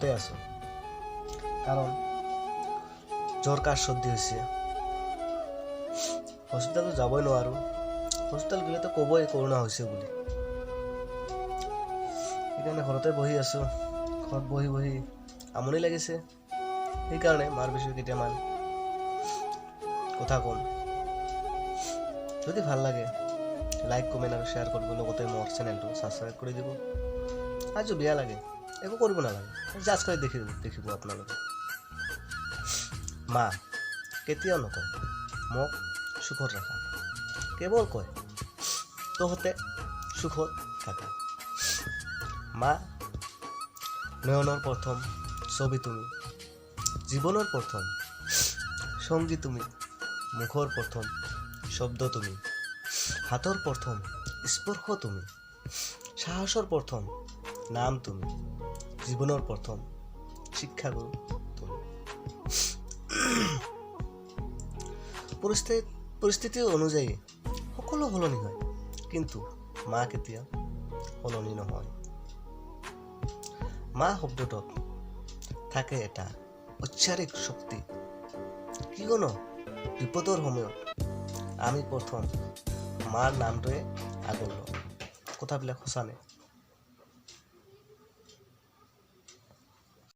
ঘৰতে আছোঁ কাৰণ জ্বৰ কাহ চৰ্দি হৈছে। হস্পিটেলত যাবই নোৱাৰোঁ। হস্পিটেল গ'লেতো ক'বই কৰোণা হৈছে বুলি। সেইকাৰণে ঘৰতে বহি আছোঁ। ঘৰত বহি বহি আমনি লাগিছে। সেইকাৰণে মাৰ বিষয়ে কেইটামান কথা ক'ম। যদি ভাল লাগে লাইক কমেণ্ট আৰু শ্বেয়াৰ কৰিব, লগতে মোৰ চেনেলটো ছাবস্ক্ৰাইব কৰি দিব। আৰু যদি বেয়া লাগে একো কৰিব নালাগে, জাষ্ট কৰি দেখিব আপোনালোকে। মা কেতিয়াও নকয় মোক সুখত ৰাখা, কেৱল কয় তহঁতে সুখত থাকা। মা নয়নৰ প্ৰথম ছবি তুমি, জীৱনৰ প্ৰথম সংগী তুমি, মুখৰ প্ৰথম শব্দ তুমি, হাতৰ প্ৰথম স্পৰ্শ তুমি, সাহসৰ প্ৰথম নাম তুমি, জীৱনৰ প্ৰথম শিক্ষাগুৰু তুমি। পৰিস্থিতি অনুযায়ী সকলো সলনি হয়, কিন্তু মা কেতিয়াও সলনি নহয়। মা শব্দটোত থাকে এটা ঐশ্বৰিক শক্তি, কিয়নো বিপদৰ সময়ত আমি প্ৰথম মাৰ নামটোৱে আগত লওঁ। কথাবিলাক সঁচা নে?